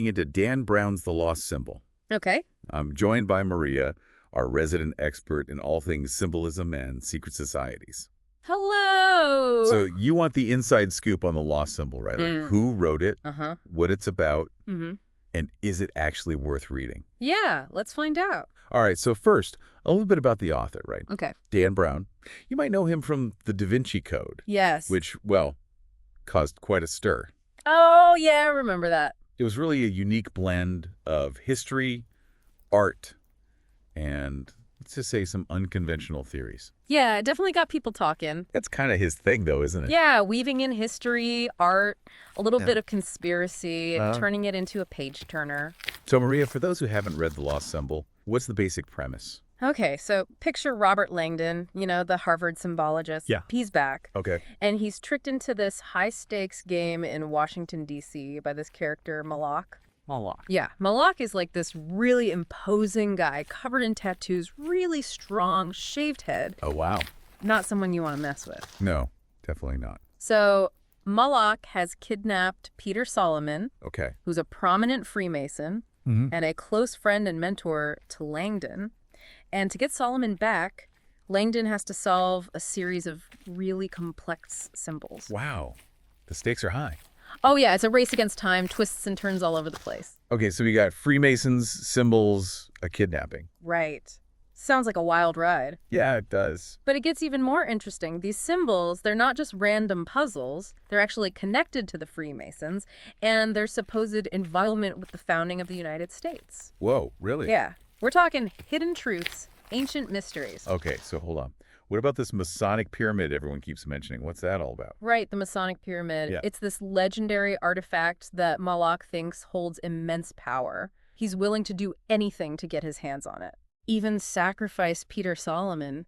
into Dan Brown's The Lost Symbol. Okay. I'm joined by Maria, our resident expert in all things symbolism and secret societies. Hello. So you want the inside scoop on The Lost Symbol, right? Like who wrote it, what it's about, and is it actually worth reading? Yeah, let's find out. All right, so first, a little bit about the author, right? Okay. Dan Brown. You might know him from the Da Vinci Code. Yes. Which, well, caused quite a stir. Oh, yeah, I remember that. It was really a unique blend of history, art, and let's just say some unconventional theories. Yeah, it definitely got people talking. That's kind of his thing, though, isn't it? Yeah, weaving in history, art, a little bit of conspiracy, turning it into a page-turner. So, Maria, for those who haven't read The Lost Symbol, what's the basic premise? Okay, so picture Robert Langdon, you know, the Harvard symbologist. Yeah. He's back. Okay. And he's tricked into this high-stakes game in Washington, D.C. by this character, Malak. Malak. Yeah, Malak is like this really imposing guy, covered in tattoos, really strong, shaved head. Oh, wow. Not someone you want to mess with. No, definitely not. So Malak has kidnapped Peter Solomon, Okay. who's a prominent Freemason and a close friend and mentor to Langdon. And to get Solomon back, Langdon has to solve a series of really complex symbols. Wow. The stakes are high. Oh, yeah, it's a race against time, twists and turns all over the place. Okay, so we got Freemasons, symbols, a kidnapping. Right. Sounds like a wild ride. Yeah, it does. But it gets even more interesting. These symbols, they're not just random puzzles. They're actually connected to the Freemasons and their supposed involvement with the founding of the United States. Whoa, really? Yeah. We're talking hidden truths, ancient mysteries. Okay, so hold on. What about this Masonic pyramid everyone keeps mentioning? What's that all about? Right, the Masonic pyramid. Yeah. It's this legendary artifact that Malak thinks holds immense power. He's willing to do anything to get his hands on it. Even sacrifice Peter Solomon.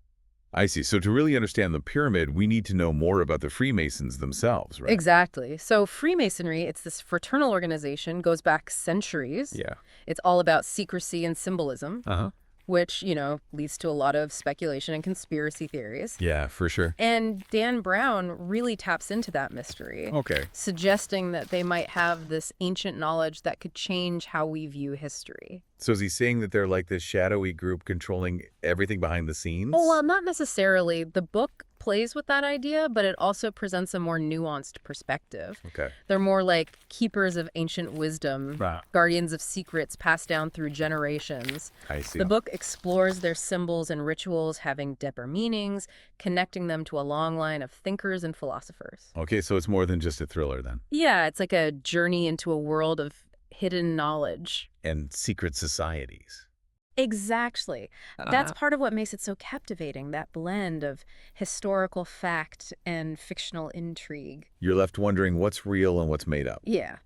I see. So to really understand the pyramid, we need to know more about the Freemasons themselves, right? Exactly. So Freemasonry, it's this fraternal organization, goes back centuries. Yeah. It's all about secrecy and symbolism, which, you know, leads to a lot of speculation and conspiracy theories. Yeah, for sure. And Dan Brown really taps into that mystery, Okay. suggesting that they might have this ancient knowledge that could change how we view history. So is he saying that they're like this shadowy group controlling everything behind the scenes? Oh, well, not necessarily. The book plays with that idea, but it also presents a more nuanced perspective. Okay. They're more like keepers of ancient wisdom, Right. guardians of secrets passed down through generations. I see. The book explores their symbols and rituals having deeper meanings, connecting them to a long line of thinkers and philosophers. Okay, so it's more than just a thriller then. Yeah, it's like a journey into a world of hidden knowledge. And secret societies. Exactly. That's part of what makes it so captivating, that blend of historical fact and fictional intrigue. You're left wondering what's real and what's made up. Yeah,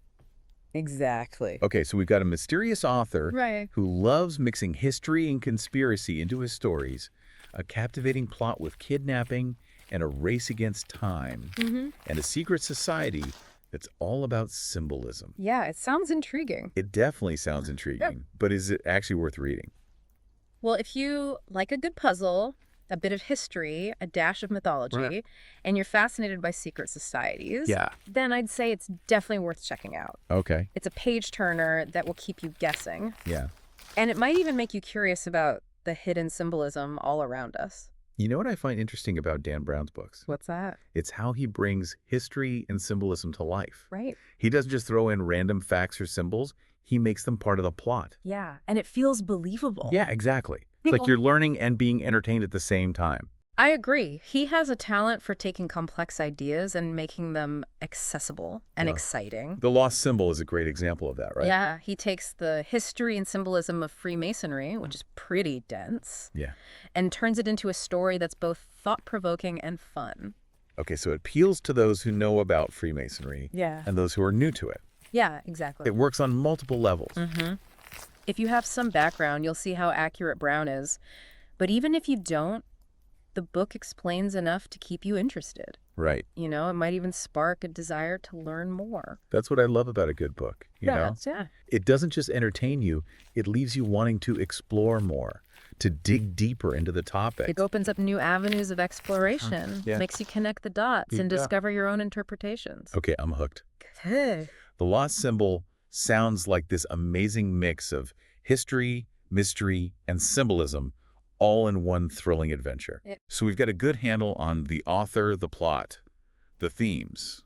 exactly. Okay, so we've got a mysterious author Right. who loves mixing history and conspiracy into his stories, a captivating plot with kidnapping and a race against time, and a secret society that's all about symbolism. Yeah, it sounds intriguing. It definitely sounds intriguing, but is it actually worth reading? Well, if you like a good puzzle, a bit of history, a dash of mythology, and you're fascinated by secret societies, then I'd say it's definitely worth checking out. Okay. It's a page turner that will keep you guessing, Yeah. and it might even make you curious about the hidden symbolism all around us. You know what I find interesting about Dan Brown's books? What's that? It's how he brings history and symbolism to life. Right. He doesn't just throw in random facts or symbols. He makes them part of the plot. Yeah, and it feels believable. Yeah, exactly. It's like you're learning and being entertained at the same time. I agree. He has a talent for taking complex ideas and making them accessible and exciting. The Lost Symbol is a great example of that, right? Yeah, he takes the history and symbolism of Freemasonry, which is pretty dense, Yeah. and turns it into a story that's both thought-provoking and fun. Okay, so it appeals to those who know about Freemasonry Yeah. and those who are new to it. Yeah, exactly. It works on multiple levels. If you have some background, you'll see how accurate Brown is. But even if you don't, the book explains enough to keep you interested. Right. You know, it might even spark a desire to learn more. That's what I love about a good book, you know? Yeah. It doesn't just entertain you, it leaves you wanting to explore more, to dig deeper into the topic. It opens up new avenues of exploration, Yeah. makes you connect the dots and Yeah. discover your own interpretations. Okay, I'm hooked. Hey. The Lost Symbol sounds like this amazing mix of history, mystery, and symbolism all in one thrilling adventure. Yep. So we've got a good handle on the author, the plot, the themes.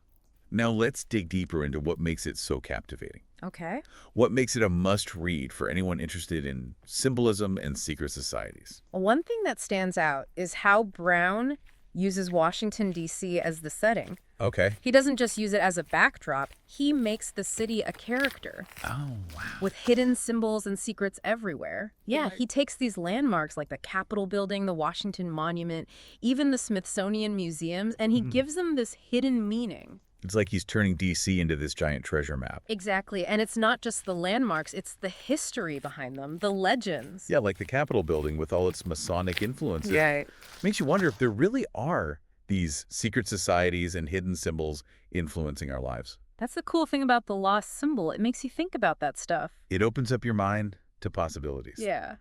Now let's dig deeper into what makes it so captivating. Okay. What makes it a must-read for anyone interested in symbolism and secret societies? One thing that stands out is how Brown uses Washington, D.C. as the setting. Okay. He doesn't just use it as a backdrop, he makes the city a character. Oh, wow. With hidden symbols and secrets everywhere. Yeah, he takes these landmarks like the Capitol Building, the Washington Monument, even the Smithsonian museums, and he gives them this hidden meaning. It's like he's turning D.C. into this giant treasure map. Exactly, and it's not just the landmarks, it's the history behind them, the legends. Yeah, like the Capitol Building with all its Masonic influences. Yeah. Makes you wonder if there really are these secret societies and hidden symbols influencing our lives. That's the cool thing about the lost symbol. It makes you think about that stuff. It opens up your mind to possibilities. Yeah.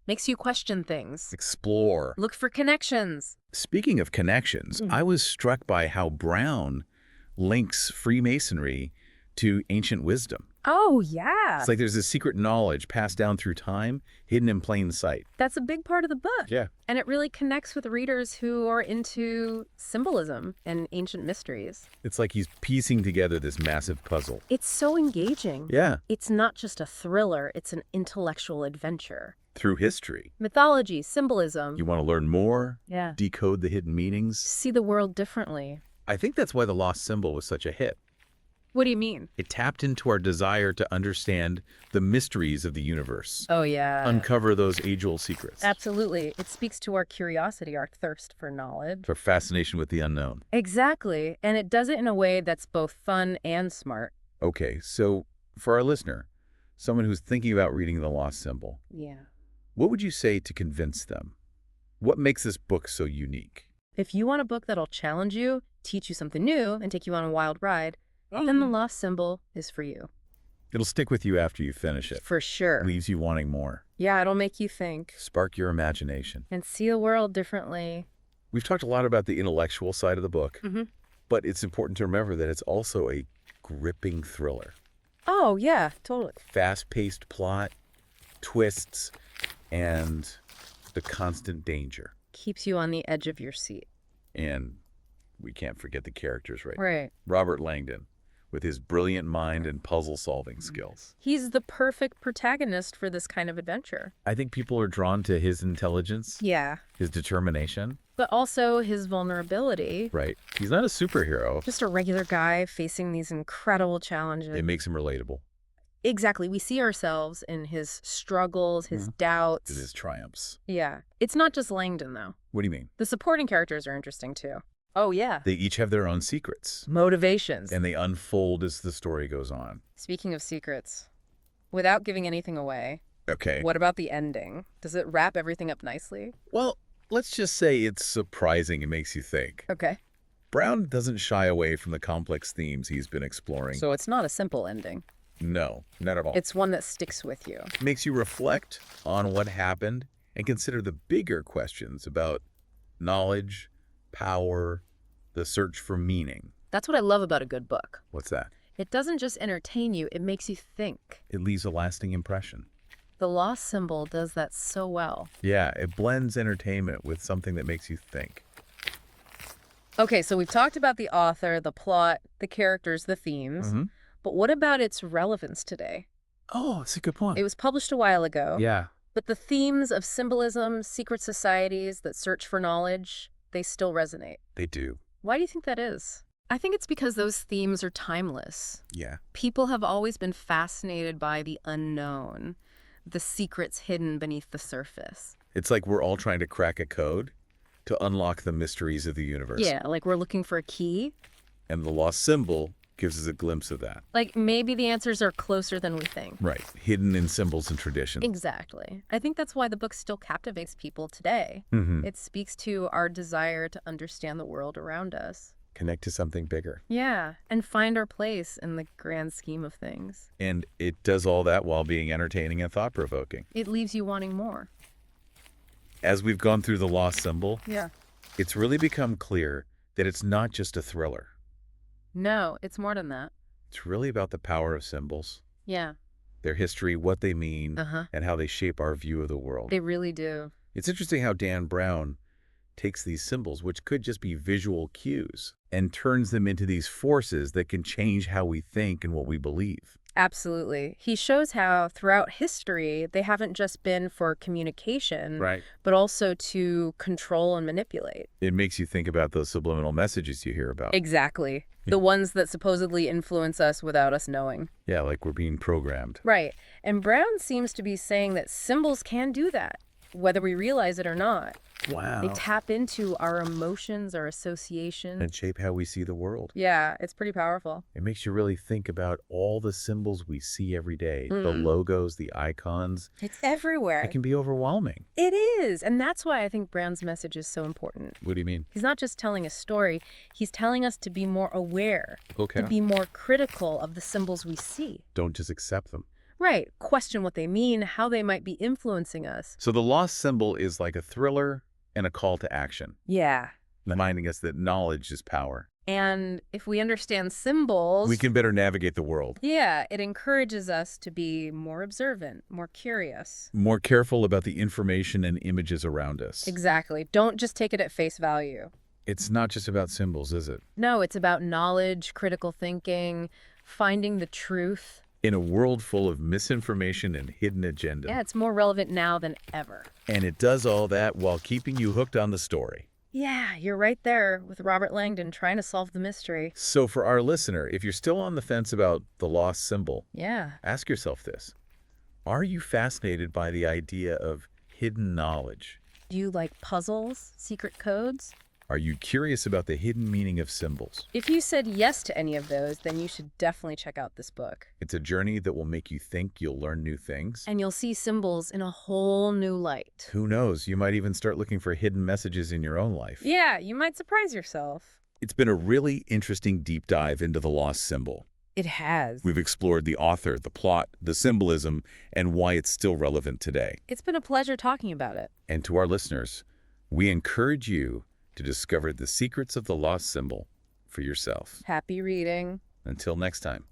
Makes you question things. Explore. Look for connections. Speaking of connections, I was struck by how Brown links Freemasonry to ancient wisdom. Oh, yeah. It's like there's this secret knowledge passed down through time, hidden in plain sight. That's a big part of the book. Yeah. And it really connects with readers who are into symbolism and ancient mysteries. It's like he's piecing together this massive puzzle. It's so engaging. Yeah. It's not just a thriller, it's an intellectual adventure. Through history. Mythology, symbolism. You want to learn more? Yeah. Decode the hidden meanings? See the world differently. I think that's why The Lost Symbol was such a hit. What do you mean? It tapped into our desire to understand the mysteries of the universe. Oh, yeah. Uncover those age-old secrets. Absolutely. It speaks to our curiosity, our thirst for knowledge. Our fascination with the unknown. Exactly. And it does it in a way that's both fun and smart. Okay, so for our listener, someone who's thinking about reading The Lost Symbol, Yeah. what would you say to convince them? What makes this book so unique? If you want a book that'll challenge you, teach you something new, and take you on a wild ride, then The Lost Symbol is for you. It'll stick with you after you finish it. For sure. Leaves you wanting more. Yeah, it'll make you think. Spark your imagination. And see the world differently. We've talked a lot about the intellectual side of the book, Mm-hmm. but it's important to remember that it's also a gripping thriller. Oh, yeah, totally. Fast-paced plot, twists, and the constant danger. Keeps you on the edge of your seat. And we can't forget the characters, right? Right. Robert Langdon, with his brilliant mind and puzzle-solving skills. He's the perfect protagonist for this kind of adventure. I think people are drawn to his intelligence, Yeah. his determination. But also his vulnerability. Right. He's not a superhero. Just a regular guy facing these incredible challenges. It makes him relatable. Exactly. We see ourselves in his struggles, his doubts. It is triumphs. Yeah. It's not just Langdon, though. What do you mean? The supporting characters are interesting, too. Oh, yeah. They each have their own secrets, Motivations. and they unfold as the story goes on. Speaking of secrets, without giving anything away, Okay. what about the ending? Does it wrap everything up nicely? Well, let's just say it's surprising and makes you think. Okay. Brown doesn't shy away from the complex themes he's been exploring. So it's not a simple ending. No, not at all. It's one that sticks with you. Makes you reflect on what happened and consider the bigger questions about knowledge, power, the search for meaning. That's what I love about a good book. What's that? It doesn't just entertain you, it makes you think. It leaves a lasting impression. The Lost Symbol does that so well. Yeah, it blends entertainment with something that makes you think. Okay, so we've talked about the author, the plot, the characters, the themes. But what about its relevance today? Oh, that's a good point. It was published a while ago. Yeah. But the themes of symbolism, secret societies that search for knowledge, they still resonate. They do. Why do you think that is? I think it's because those themes are timeless. Yeah. People have always been fascinated by the unknown, the secrets hidden beneath the surface. It's like we're all trying to crack a code to unlock the mysteries of the universe. Yeah, like we're looking for a key. And the Lost Symbol gives us a glimpse of that. Like maybe the answers are closer than we think. Right. Hidden in symbols and tradition. Exactly. I think that's why the book still captivates people today. It speaks to our desire to understand the world around us. Connect to something bigger. Yeah, and find our place in the grand scheme of things. And it does all that while being entertaining and thought-provoking. It leaves you wanting more. As we've gone through The Lost Symbol, Yeah. it's really become clear that it's not just a thriller. No, it's more than that. It's really about the power of symbols, Yeah. Their history, what they mean, Uh-huh. and how they shape our view of the world. They really do. It's interesting how Dan Brown takes these symbols, which could just be visual cues, and turns them into these forces that can change how we think and what we believe. Absolutely. He shows how throughout history, they haven't just been for communication, Right. but also to control and manipulate. It makes you think about those subliminal messages you hear about. Exactly. The ones that supposedly influence us without us knowing. Yeah, like we're being programmed. Right. And Brown seems to be saying that symbols can do that, whether we realize it or not. Wow. They tap into our emotions, our associations. And shape how we see the world. Yeah, it's pretty powerful. It makes you really think about all the symbols we see every day, the logos, the icons. It's everywhere. It can be overwhelming. It is. And that's why I think Brown's message is so important. What do you mean? He's not just telling a story, he's telling us to be more aware, Okay. to be more critical of the symbols we see. Don't just accept them. Right. Question what they mean, how they might be influencing us. So the lost symbol is like a thriller and a call to action, Yeah. reminding us that knowledge is power. And if we understand symbols, We can better navigate the world. yeah, it encourages us to be more observant, more curious. More careful about the information and images around us. Exactly. Don't just take it at face value. It's not just about symbols, is it? No, it's about knowledge, critical thinking, finding the truth. In a world full of misinformation and hidden agenda. Yeah, it's more relevant now than ever. And it does all that while keeping you hooked on the story. Yeah, you're right there with Robert Langdon trying to solve the mystery. So for our listener, if you're still on the fence about the lost symbol, Yeah. ask yourself this. Are you fascinated by the idea of hidden knowledge? Do you like puzzles, secret codes? Are you curious about the hidden meaning of symbols? If you said yes to any of those, then you should definitely check out this book. It's a journey that will make you think you'll learn new things. And you'll see symbols in a whole new light. Who knows, you might even start looking for hidden messages in your own life. Yeah, you might surprise yourself. It's been a really interesting deep dive into the lost symbol. It has. We've explored the author, the plot, the symbolism, and why it's still relevant today. It's been a pleasure talking about it. And to our listeners, we encourage you to discover the secrets of the lost symbol for yourself. Happy reading. Until next time.